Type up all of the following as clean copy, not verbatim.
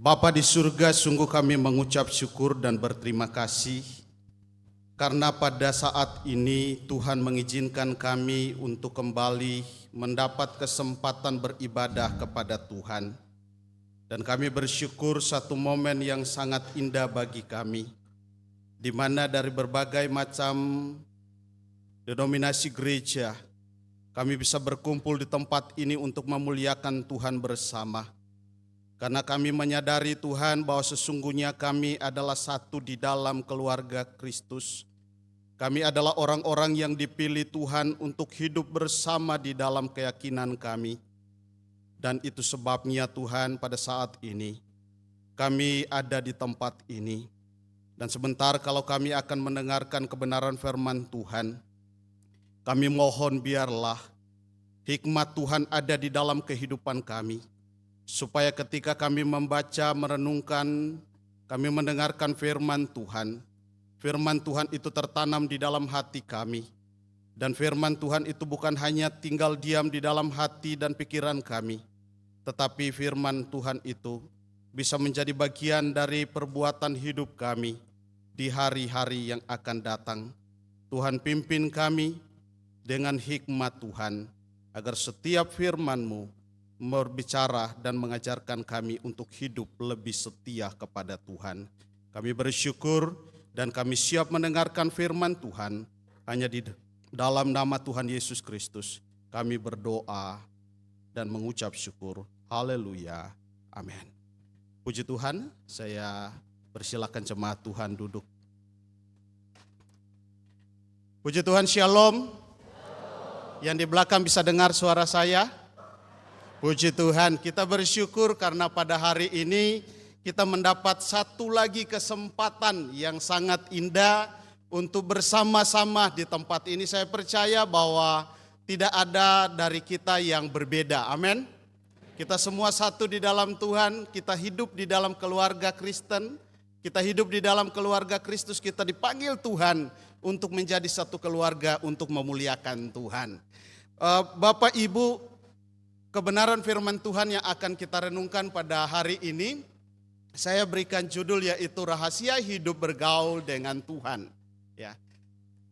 Bapa di surga, sungguh kami mengucap syukur dan berterima kasih karena pada saat ini Tuhan mengizinkan kami untuk kembali mendapat kesempatan beribadah kepada Tuhan. Dan kami bersyukur satu momen yang sangat indah bagi kami, di mana dari berbagai macam denominasi gereja, kami bisa berkumpul di tempat ini untuk memuliakan Tuhan bersama. Karena kami menyadari Tuhan bahwa sesungguhnya kami adalah satu di dalam keluarga Kristus. Kami adalah orang-orang yang dipilih Tuhan untuk hidup bersama di dalam keyakinan kami. Dan itu sebabnya Tuhan pada saat ini kami ada di tempat ini. Dan sebentar kalau kami akan mendengarkan kebenaran firman Tuhan, kami mohon biarlah hikmat Tuhan ada di dalam kehidupan kami. Supaya ketika kami membaca, merenungkan, kami mendengarkan firman Tuhan itu tertanam di dalam hati kami. Dan firman Tuhan itu bukan hanya tinggal diam di dalam hati dan pikiran kami, tetapi firman Tuhan itu bisa menjadi bagian dari perbuatan hidup kami di hari-hari yang akan datang. Tuhan pimpin kami dengan hikmat Tuhan, agar setiap firman-Mu berbicara dan mengajarkan kami untuk hidup lebih setia kepada Tuhan. Kami bersyukur dan kami siap mendengarkan firman Tuhan. Hanya di dalam nama Tuhan Yesus Kristus kami berdoa dan mengucap syukur. Haleluya. Amin. Puji Tuhan, saya persilakan jemaat Tuhan duduk. Puji Tuhan, shalom. Yang di belakang bisa dengar suara saya? Puji Tuhan, kita bersyukur karena pada hari ini kita mendapat satu lagi kesempatan yang sangat indah untuk bersama-sama di tempat ini. Saya percaya bahwa tidak ada dari kita yang berbeda, amin. Kita semua satu di dalam Tuhan, kita hidup di dalam keluarga Kristen, kita hidup di dalam keluarga Kristus, kita dipanggil Tuhan untuk menjadi satu keluarga untuk memuliakan Tuhan. Bapak Ibu, kebenaran firman Tuhan yang akan kita renungkan pada hari ini, saya berikan judul yaitu Rahasia Hidup Bergaul dengan Tuhan. Ya,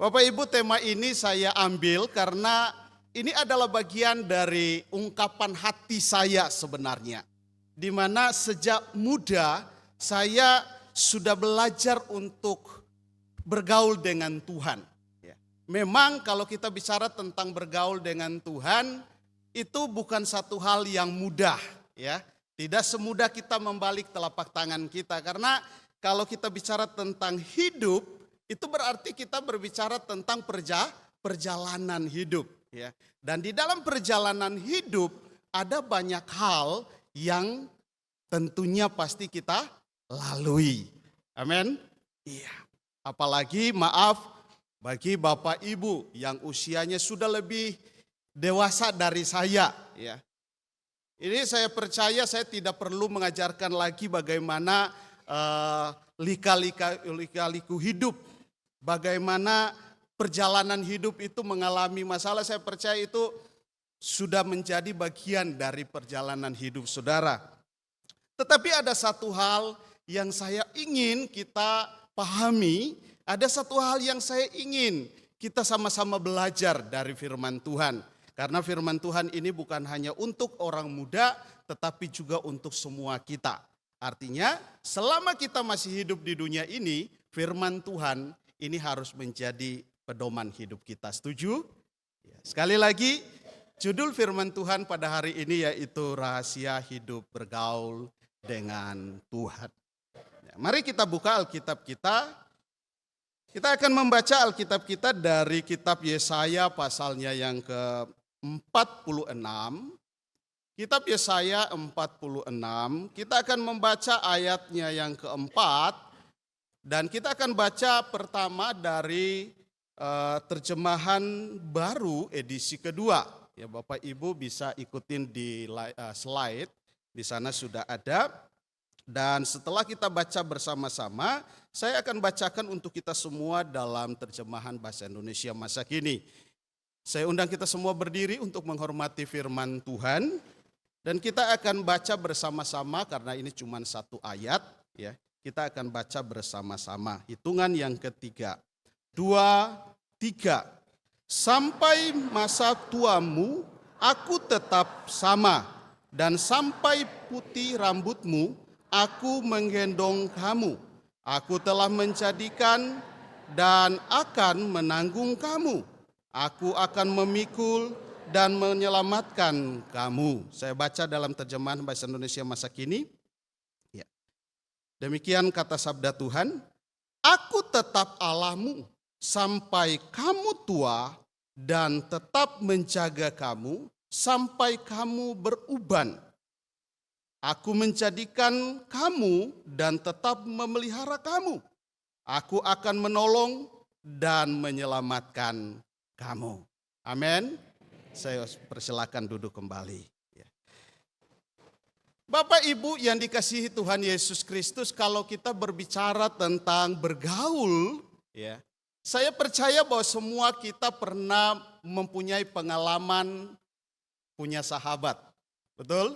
Bapak Ibu, tema ini saya ambil karena ini adalah bagian dari ungkapan hati saya sebenarnya. Di mana sejak muda saya sudah belajar untuk bergaul dengan Tuhan. Ya. Memang kalau kita bicara tentang bergaul dengan Tuhan, itu bukan satu hal yang mudah, ya. Tidak semudah kita membalik telapak tangan kita, karena kalau kita bicara tentang hidup, itu berarti kita berbicara tentang perjalanan hidup, ya. Dan di dalam perjalanan hidup ada banyak hal yang tentunya pasti kita lalui. Amin. Iya. Apalagi bagi Bapak Ibu yang usianya sudah lebih dewasa dari saya, ya. Ini saya percaya saya tidak perlu mengajarkan lagi bagaimana lika-liku hidup, bagaimana perjalanan hidup itu mengalami masalah. Saya percaya itu sudah menjadi bagian dari perjalanan hidup saudara. Tetapi ada satu hal yang saya ingin kita pahami, ada satu hal yang saya ingin kita sama-sama belajar dari firman Tuhan. Karena firman Tuhan ini bukan hanya untuk orang muda, tetapi juga untuk semua kita. Artinya selama kita masih hidup di dunia ini, firman Tuhan ini harus menjadi pedoman hidup kita. Setuju? Sekali lagi, judul firman Tuhan pada hari ini yaitu Rahasia Hidup Bergaul dengan Tuhan. Mari kita buka Alkitab kita. Kita akan membaca Alkitab kita dari kitab Yesaya pasalnya yang ke-46. Kitab Yesaya 46, kita akan membaca ayatnya yang keempat. Dan kita akan baca pertama dari terjemahan baru edisi kedua. Ya, Bapak Ibu bisa ikutin di slide, di sana sudah ada. Dan setelah kita baca bersama-sama, saya akan bacakan untuk kita semua dalam terjemahan bahasa Indonesia masa kini. Saya undang kita semua berdiri untuk menghormati firman Tuhan. Dan kita akan baca bersama-sama karena ini cuma satu ayat, ya. Kita akan baca bersama-sama. Hitungan yang ketiga. 2, 3. Sampai masa tuamu aku tetap sama, dan sampai putih rambutmu aku menggendong kamu. Aku telah menjadikan dan akan menanggung kamu. Aku akan memikul dan menyelamatkan kamu. Saya baca dalam terjemahan Bahasa Indonesia masa kini. Ya. Demikian kata sabda Tuhan, aku tetap Allahmu sampai kamu tua dan tetap menjaga kamu sampai kamu beruban. Aku menjadikan kamu dan tetap memelihara kamu. Aku akan menolong dan menyelamatkan kamu. Amin. Saya persilakan duduk kembali. Bapak Ibu yang dikasihi Tuhan Yesus Kristus, kalau kita berbicara tentang bergaul, ya, saya percaya bahwa semua kita pernah mempunyai pengalaman punya sahabat. Betul?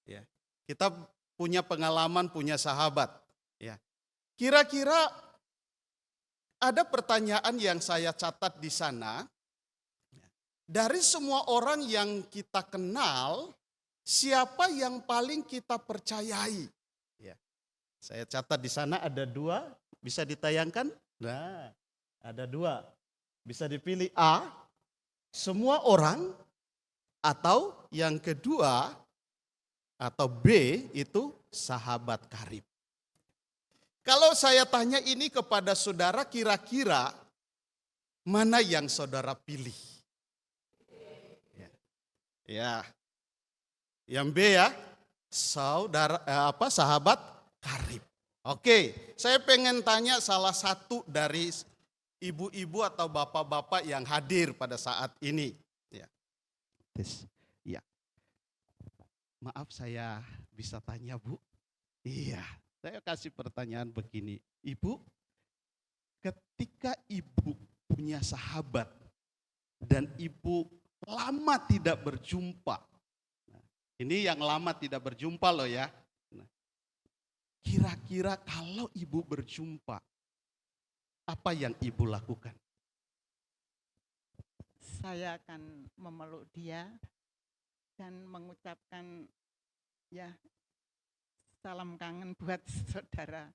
Ya. Kita punya pengalaman punya sahabat. Ya. Kira-kira ada pertanyaan yang saya catat di sana. Dari semua orang yang kita kenal, siapa yang paling kita percayai? Ya. Saya catat di sana ada 2, bisa ditayangkan? Nah, ada 2. Bisa dipilih A, semua orang, atau yang kedua, atau B itu sahabat karib. Kalau saya tanya ini kepada saudara, kira-kira mana yang saudara pilih? Ya, yang B ya, sahabat karib. Oke, saya pengen tanya salah satu dari ibu-ibu atau bapak-bapak yang hadir pada saat ini. Ya. Ya. Maaf saya bisa tanya Bu? Iya, saya kasih pertanyaan begini. Ibu, ketika ibu punya sahabat dan ibu lama tidak berjumpa. Nah, ini yang lama tidak berjumpa loh ya. Nah, kira-kira kalau ibu berjumpa, apa yang ibu lakukan? Saya akan memeluk dia dan mengucapkan ya salam kangen buat saudara,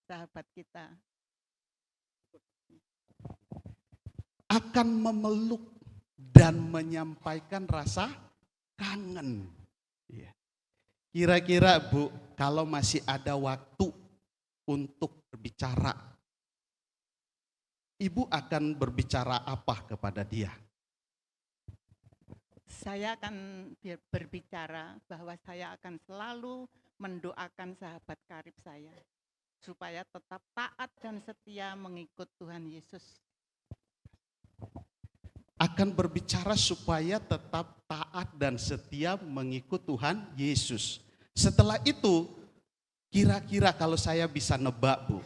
sahabat kita. Akan memeluk dan menyampaikan rasa kangen. Kira-kira Bu, kalau masih ada waktu untuk berbicara, Ibu akan berbicara apa kepada dia? Saya akan berbicara bahwa saya akan selalu mendoakan sahabat karib saya supaya tetap taat dan setia mengikut Tuhan Yesus. Akan berbicara supaya tetap taat dan setia mengikut Tuhan Yesus. Setelah itu, kira-kira kalau saya bisa nebak Bu,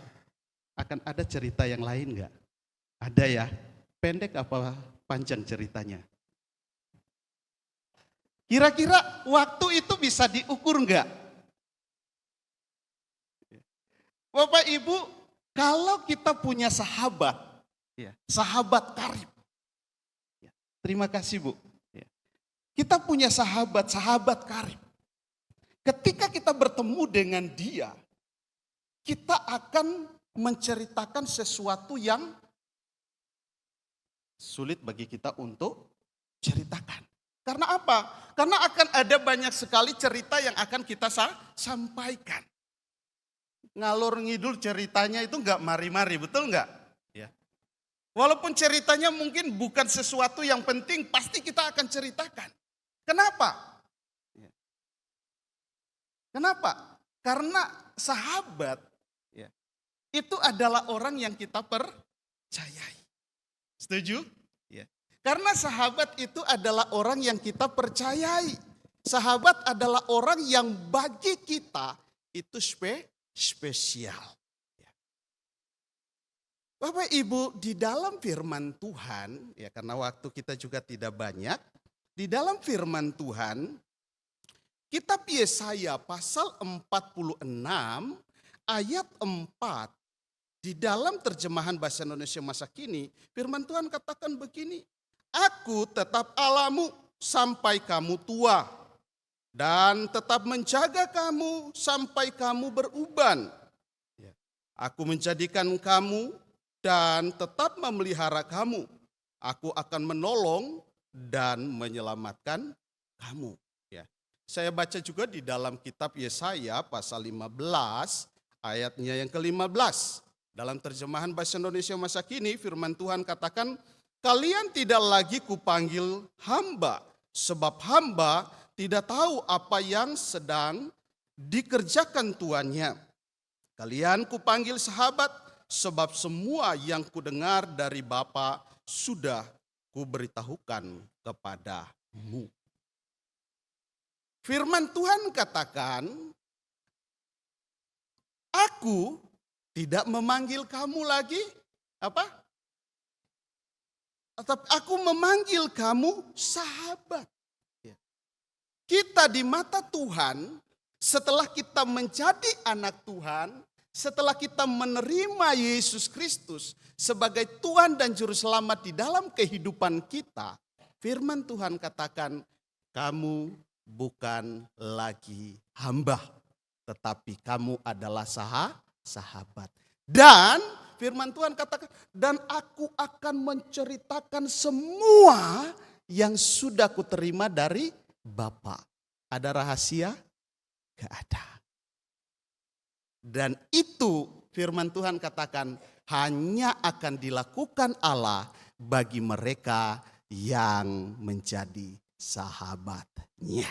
akan ada cerita yang lain enggak? Ada ya? Pendek apa panjang ceritanya? Kira-kira waktu itu bisa diukur enggak? Bapak Ibu, kalau kita punya sahabat, sahabat karib. Terima kasih Bu. Kita punya sahabat karib. Ketika kita bertemu dengan dia, kita akan menceritakan sesuatu yang sulit bagi kita untuk ceritakan. Karena apa? Karena akan ada banyak sekali cerita yang akan kita sampaikan. Ngalor ngidul ceritanya itu enggak mari-mari, betul enggak? Ya. Walaupun ceritanya mungkin bukan sesuatu yang penting, pasti kita akan ceritakan. Kenapa? Kenapa? Karena sahabat itu adalah orang yang kita percayai. Setuju? Karena sahabat itu adalah orang yang kita percayai. Sahabat adalah orang yang bagi kita itu spesial. Bapak Ibu, di dalam firman Tuhan, ya karena waktu kita juga tidak banyak, di dalam firman Tuhan Kitab Yesaya pasal 46 ayat 4 di dalam terjemahan bahasa Indonesia masa kini, firman Tuhan katakan begini, Aku tetap Allahmu sampai kamu tua dan tetap menjaga kamu sampai kamu beruban. Aku menjadikan kamu dan tetap memelihara kamu. Aku akan menolong dan menyelamatkan kamu. Saya baca juga di dalam kitab Yesaya pasal 15 ayatnya yang ke-15. Dalam terjemahan bahasa Indonesia masa kini firman Tuhan katakan, kalian tidak lagi kupanggil hamba, sebab hamba tidak tahu apa yang sedang dikerjakan tuannya. Kalian kupanggil sahabat, sebab semua yang kudengar dari Bapa sudah kuberitahukan kepadamu. Firman Tuhan katakan, aku tidak memanggil kamu lagi, apa? Tetapi aku memanggil kamu sahabat. Kita di mata Tuhan, setelah kita menjadi anak Tuhan, setelah kita menerima Yesus Kristus sebagai Tuhan dan Juru Selamat di dalam kehidupan kita, firman Tuhan katakan, kamu bukan lagi hamba, tetapi kamu adalah sahabat. Dan firman Tuhan katakan, dan aku akan menceritakan semua yang sudah kuterima dari Bapa. Ada rahasia? Gak ada. Dan itu firman Tuhan katakan hanya akan dilakukan Allah bagi mereka yang menjadi sahabatnya.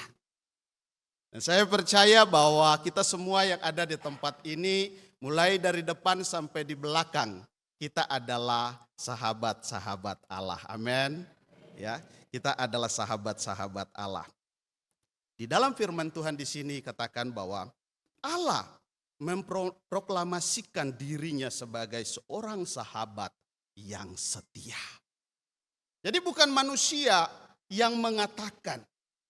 Dan saya percaya bahwa kita semua yang ada di tempat ini, mulai dari depan sampai di belakang, kita adalah sahabat-sahabat Allah. Amin. Ya, kita adalah sahabat-sahabat Allah. Di dalam firman Tuhan di sini katakan bahwa Allah memproklamasikan dirinya sebagai seorang sahabat yang setia. Jadi bukan manusia yang mengatakan,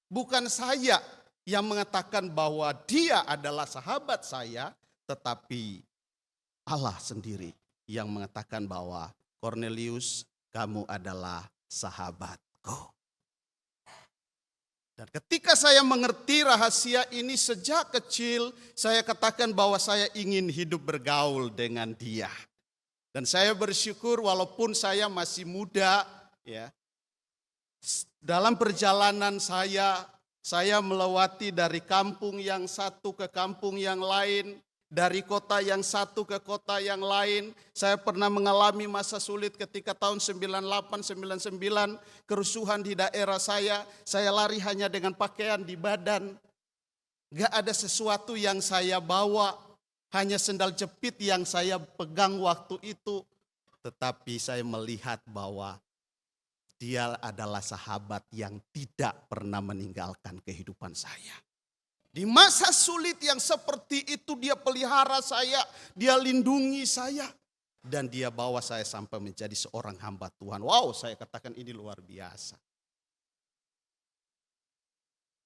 bukan saya yang mengatakan bahwa dia adalah sahabat saya, tetapi Allah sendiri yang mengatakan bahwa Cornelius, kamu adalah sahabatku. Dan ketika saya mengerti rahasia ini sejak kecil, saya katakan bahwa saya ingin hidup bergaul dengan dia. Dan saya bersyukur walaupun saya masih muda, ya, dalam perjalanan saya melewati dari kampung yang satu ke kampung yang lain, dari kota yang satu ke kota yang lain. Saya pernah mengalami masa sulit ketika tahun 98-99, kerusuhan di daerah saya lari hanya dengan pakaian di badan. Gak ada sesuatu yang saya bawa, hanya sendal jepit yang saya pegang waktu itu. Tetapi saya melihat bahwa dia adalah sahabat yang tidak pernah meninggalkan kehidupan saya. Di masa sulit yang seperti itu dia pelihara saya, dia lindungi saya. Dan dia bawa saya sampai menjadi seorang hamba Tuhan. Wow, saya katakan ini luar biasa.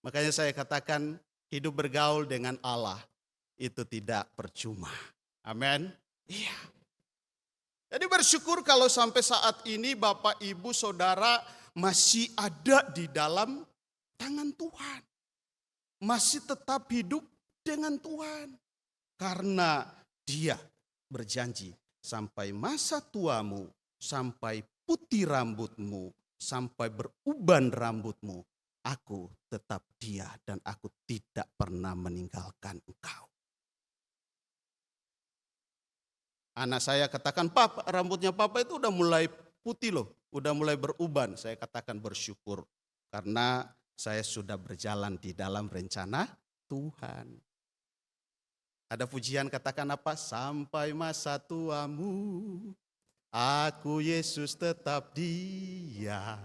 Makanya saya katakan hidup bergaul dengan Allah itu tidak percuma. Amin. Iya. Jadi bersyukur kalau sampai saat ini Bapak, Ibu, Saudara masih ada di dalam tangan Tuhan. Masih tetap hidup dengan Tuhan. Karena Dia berjanji sampai masa tuamu, sampai putih rambutmu, sampai beruban rambutmu, aku tetap Dia dan aku tidak pernah meninggalkan engkau. Anak saya katakan, Papa, rambutnya Papa itu udah mulai putih loh, udah mulai beruban. Saya katakan bersyukur karena saya sudah berjalan di dalam rencana Tuhan. Ada pujian katakan apa? Sampai masa tuamu, aku Yesus tetap Dia.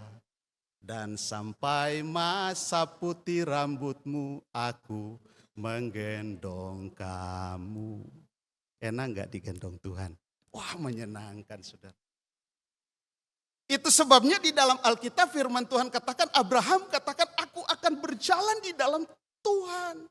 Dan sampai masa putih rambutmu, aku menggendong kamu. Enak gak digendong Tuhan? Wah, menyenangkan saudara. Itu sebabnya di dalam Alkitab firman Tuhan katakan, Abraham katakan, aku akan berjalan di dalam Tuhan.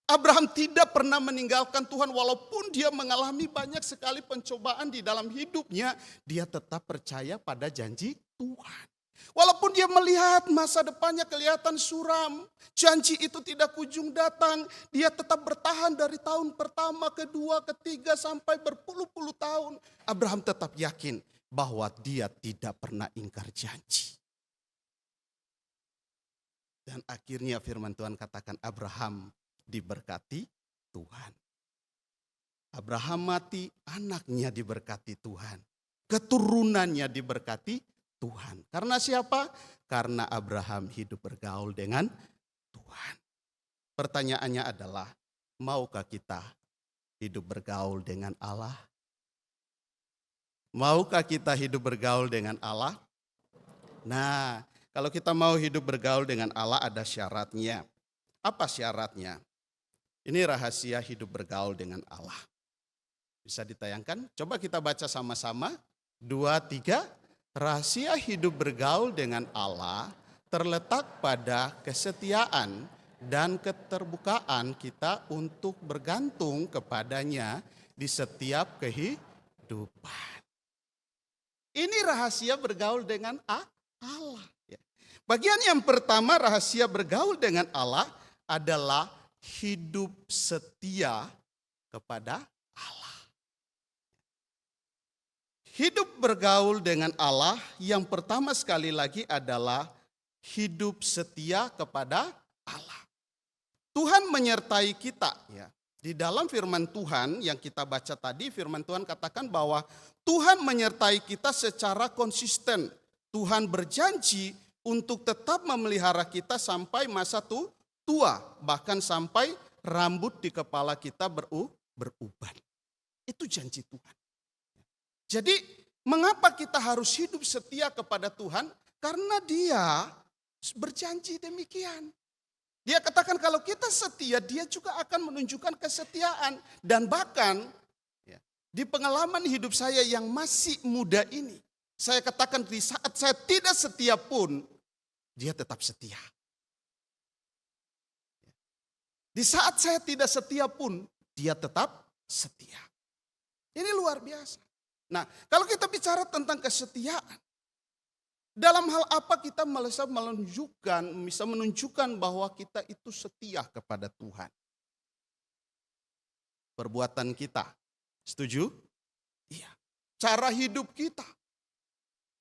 Abraham tidak pernah meninggalkan Tuhan walaupun dia mengalami banyak sekali pencobaan di dalam hidupnya. Dia tetap percaya pada janji Tuhan. Walaupun dia melihat masa depannya kelihatan suram, janji itu tidak kunjung datang, dia tetap bertahan dari tahun pertama, kedua, ketiga sampai berpuluh-puluh tahun. Abraham tetap yakin bahwa dia tidak pernah ingkar janji. Dan akhirnya firman Tuhan katakan Abraham diberkati Tuhan. Abraham mati, anaknya diberkati Tuhan. Keturunannya diberkati Tuhan. Karena siapa? Karena Abraham hidup bergaul dengan Tuhan. Pertanyaannya adalah, maukah kita hidup bergaul dengan Allah? Maukah kita hidup bergaul dengan Allah? Nah, kalau kita mau hidup bergaul dengan Allah ada syaratnya. Apa syaratnya? Ini rahasia hidup bergaul dengan Allah. Bisa ditayangkan? Coba kita baca sama-sama. 2, 3. Rahasia hidup bergaul dengan Allah terletak pada kesetiaan dan keterbukaan kita untuk bergantung kepadanya di setiap kehidupan. Ini rahasia bergaul dengan Allah. Bagian yang pertama rahasia bergaul dengan Allah adalah hidup setia kepada Allah. Hidup bergaul dengan Allah yang pertama sekali lagi adalah hidup setia kepada Allah. Tuhan menyertai kita ya. Di dalam firman Tuhan yang kita baca tadi, firman Tuhan katakan bahwa Tuhan menyertai kita secara konsisten. Tuhan berjanji untuk tetap memelihara kita sampai masa tua, bahkan sampai rambut di kepala kita beruban. Itu janji Tuhan. Jadi mengapa kita harus hidup setia kepada Tuhan? Karena Dia berjanji demikian. Dia katakan kalau kita setia, Dia juga akan menunjukkan kesetiaan. Dan bahkan ya, di pengalaman hidup saya yang masih muda ini, saya katakan di saat saya tidak setia pun, Dia tetap setia. Di saat saya tidak setia pun, Dia tetap setia. Ini luar biasa. Nah, kalau kita bicara tentang kesetiaan, dalam hal apa kita bisa menunjukkan bahwa kita itu setia kepada Tuhan? Perbuatan kita. Setuju? Iya. Cara hidup kita.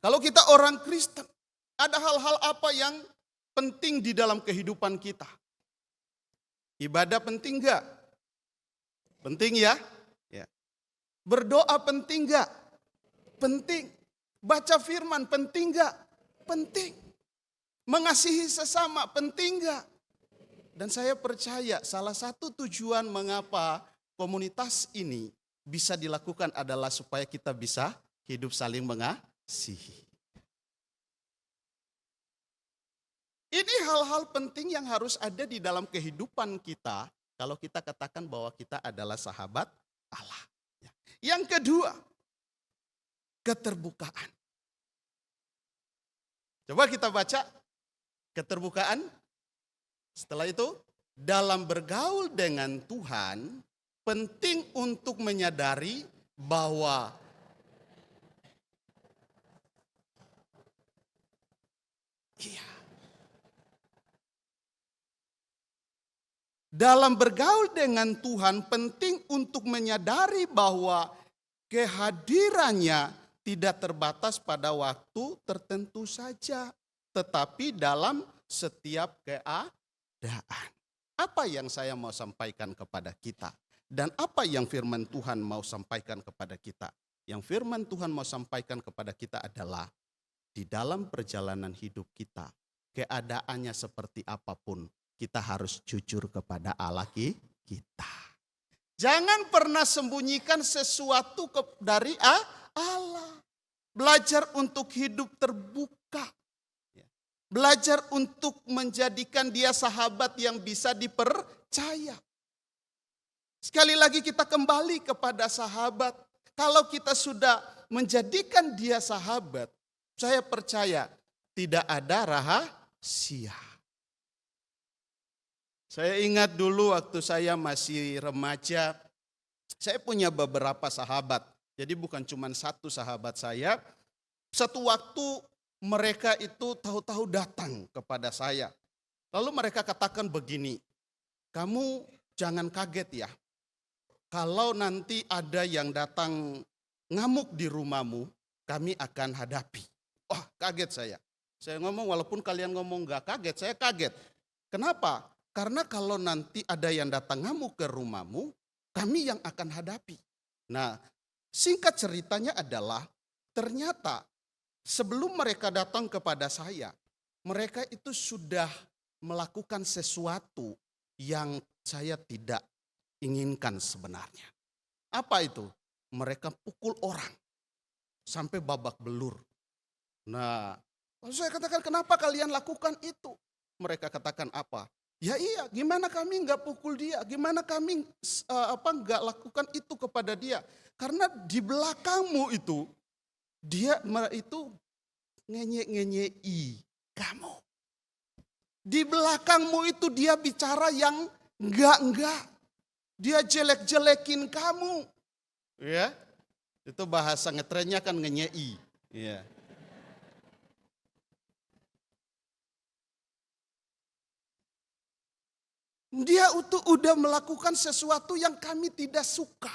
Kalau kita orang Kristen, ada hal-hal apa yang penting di dalam kehidupan kita? Ibadah penting enggak? Penting ya? Ya. Berdoa penting enggak? Penting. Baca firman penting enggak? Penting. Mengasihi sesama penting enggak? Dan saya percaya salah satu tujuan mengapa komunitas ini bisa dilakukan adalah supaya kita bisa hidup saling mengasihi. Ini hal-hal penting yang harus ada di dalam kehidupan kita kalau kita katakan bahwa kita adalah sahabat Allah. Yang kedua, keterbukaan. Coba kita baca keterbukaan. Setelah itu, dalam bergaul dengan Tuhan, penting untuk menyadari bahwa dalam bergaul dengan Tuhan penting untuk menyadari bahwa kehadirannya tidak terbatas pada waktu tertentu saja, tetapi dalam setiap keadaan. Apa yang saya mau sampaikan kepada kita? Dan apa yang firman Tuhan mau sampaikan kepada kita? Yang firman Tuhan mau sampaikan kepada kita adalah di dalam perjalanan hidup kita, keadaannya seperti apapun, kita harus jujur kepada Allah kita. Jangan pernah sembunyikan sesuatu dari Allah. Belajar untuk hidup terbuka. Belajar untuk menjadikan Dia sahabat yang bisa dipercaya. Sekali lagi kita kembali kepada sahabat. Kalau kita sudah menjadikan Dia sahabat, saya percaya tidak ada rahasia. Saya ingat dulu waktu saya masih remaja, saya punya beberapa sahabat. Jadi bukan cuma satu sahabat saya. Satu waktu mereka itu tahu-tahu datang kepada saya. Lalu mereka katakan begini, kamu jangan kaget ya. Kalau nanti ada yang datang ngamuk di rumahmu, kami akan hadapi. Wah, kaget saya. Saya ngomong walaupun kalian ngomong gak kaget, saya kaget. Kenapa? Karena kalau nanti ada yang datang ngamuk ke rumahmu, kami yang akan hadapi. Nah, singkat ceritanya adalah ternyata sebelum mereka datang kepada saya, mereka itu sudah melakukan sesuatu yang saya tidak inginkan sebenarnya. Apa itu? Mereka pukul orang sampai babak belur. Nah, lalu saya katakan kenapa kalian lakukan itu? Mereka katakan apa? Ya iya, gimana kami nggak pukul dia? Gimana kami nggak lakukan itu kepada dia? Karena di belakangmu itu dia itu ngenye-ngenyei kamu. Di belakangmu itu dia bicara yang enggak. Dia jelek-jelekin kamu. Ya. Itu bahasa ngetrennya kan ngenyei. Ya. Dia udah melakukan sesuatu yang kami tidak suka.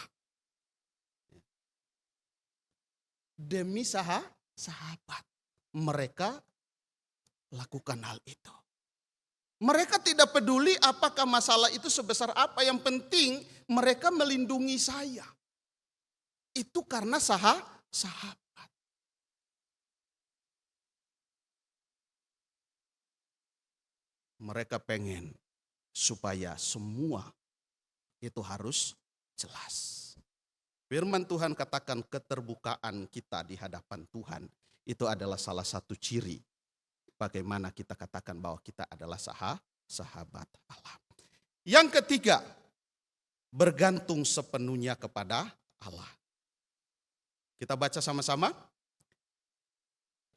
Demi sahabat. Mereka lakukan hal itu. Mereka tidak peduli apakah masalah itu sebesar apa. Yang penting mereka melindungi saya. Itu karena sahabat. Mereka pengen supaya semua itu harus jelas. Firman Tuhan katakan keterbukaan kita di hadapan Tuhan itu adalah salah satu ciri bagaimana kita katakan bahwa kita adalah sahabat Allah. Yang ketiga, bergantung sepenuhnya kepada Allah. Kita baca sama-sama.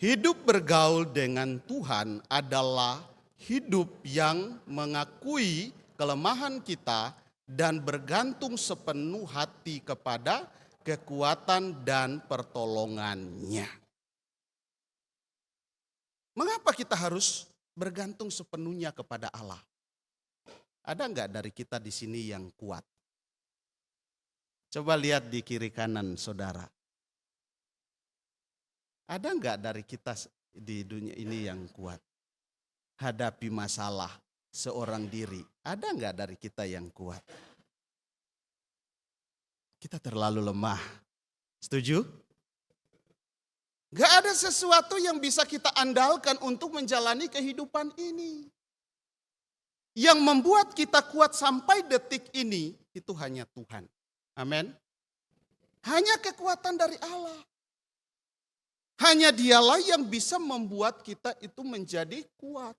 Hidup bergaul dengan Tuhan adalah hidup yang mengakui kelemahan kita dan bergantung sepenuh hati kepada kekuatan dan pertolongannya. Mengapa kita harus bergantung sepenuhnya kepada Allah? Ada enggak dari kita di sini yang kuat? Coba lihat di kiri kanan saudara. Ada enggak dari kita di dunia ini yang kuat? Hadapi masalah seorang diri. Ada enggak dari kita yang kuat? Kita terlalu lemah. Setuju? Gak ada sesuatu yang bisa kita andalkan untuk menjalani kehidupan ini. Yang membuat kita kuat sampai detik ini, itu hanya Tuhan. Amin. Hanya kekuatan dari Allah. Hanya dialah yang bisa membuat kita itu menjadi kuat.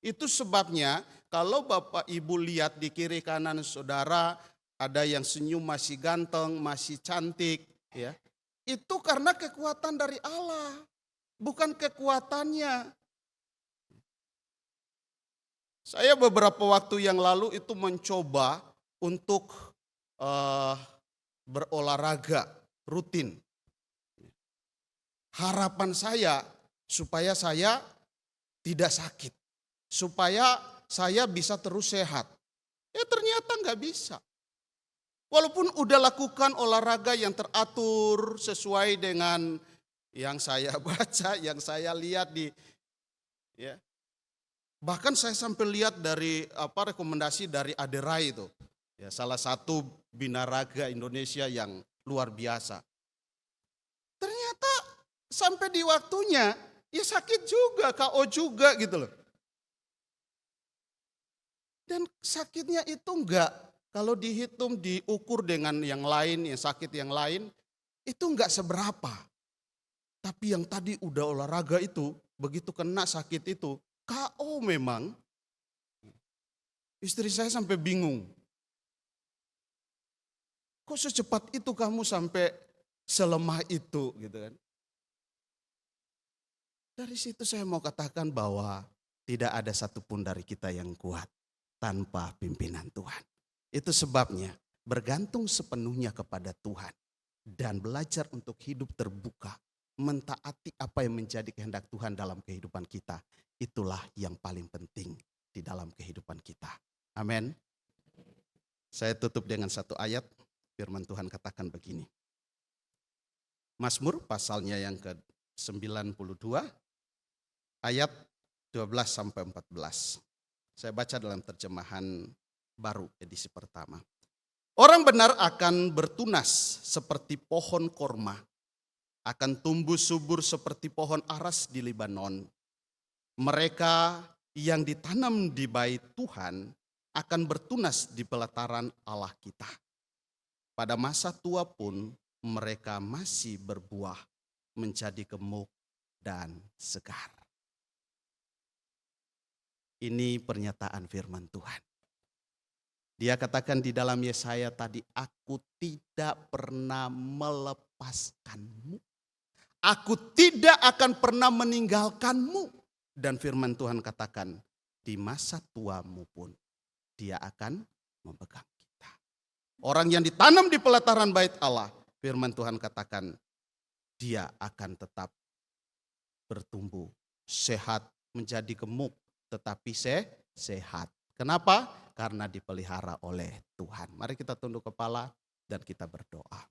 Itu sebabnya kalau Bapak Ibu lihat di kiri kanan saudara, ada yang senyum masih ganteng, masih cantik, ya. Itu karena kekuatan dari Allah, bukan kekuatannya. Saya beberapa waktu yang lalu itu mencoba untuk berolahraga rutin. Harapan saya supaya saya tidak sakit, supaya saya bisa terus sehat. Ya ternyata nggak bisa. Walaupun udah lakukan olahraga yang teratur sesuai dengan yang saya baca, yang saya lihat ya. Bahkan saya sampai lihat dari rekomendasi dari Aderai itu. Ya, salah satu binaraga Indonesia yang luar biasa. Ternyata sampai di waktunya ya sakit juga, KO juga gitu loh. Dan sakitnya itu enggak. Kalau dihitung, diukur dengan yang lain, yang sakit yang lain, itu enggak seberapa. Tapi yang tadi udah olahraga itu, begitu kena sakit itu, KO memang. Istri saya sampai bingung. Kok secepat itu kamu sampai selemah itu gitu kan. Dari situ saya mau katakan bahwa tidak ada satupun dari kita yang kuat. tanpa pimpinan Tuhan. Itu sebabnya bergantung sepenuhnya kepada Tuhan dan belajar untuk hidup terbuka, mentaati apa yang menjadi kehendak Tuhan dalam kehidupan kita. Itulah yang paling penting di dalam kehidupan kita. Amin. Saya tutup dengan satu ayat, firman Tuhan katakan begini. Mazmur pasalnya yang ke-92 ayat 12-14. Saya baca dalam terjemahan baru edisi pertama. Orang benar akan bertunas seperti pohon korma, akan tumbuh subur seperti pohon aras di Libanon. Mereka yang ditanam di bait Tuhan akan bertunas di pelataran Allah kita. Pada masa tua pun mereka masih berbuah menjadi gemuk dan segar. Ini pernyataan firman Tuhan. Dia katakan di dalam Yesaya tadi, aku tidak pernah melepaskanmu. Aku tidak akan pernah meninggalkanmu. Dan firman Tuhan katakan, di masa tuamu pun dia akan memegang kita. Orang yang ditanam di pelataran bait Allah, firman Tuhan katakan, dia akan tetap bertumbuh, sehat, menjadi gemuk, tetapi sehat. Kenapa? Karena dipelihara oleh Tuhan. Mari kita tunduk kepala dan kita berdoa.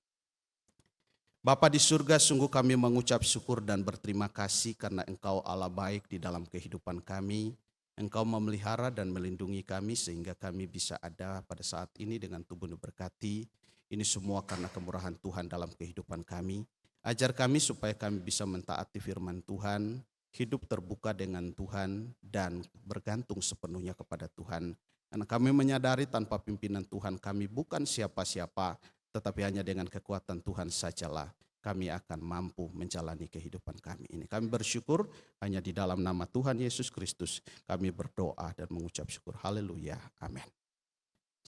Bapa di surga, sungguh kami mengucap syukur dan berterima kasih karena Engkau Allah baik di dalam kehidupan kami. Engkau memelihara dan melindungi kami sehingga kami bisa ada pada saat ini dengan tubuh diberkati. Ini semua karena kemurahan Tuhan dalam kehidupan kami. Ajar kami supaya kami bisa mentaati firman Tuhan, hidup terbuka dengan Tuhan dan bergantung sepenuhnya kepada Tuhan. Karena kami menyadari tanpa pimpinan Tuhan kami bukan siapa-siapa, tetapi hanya dengan kekuatan Tuhan sajalah kami akan mampu menjalani kehidupan kami ini. Kami bersyukur hanya di dalam nama Tuhan Yesus Kristus kami berdoa dan mengucap syukur. Haleluya. Amin.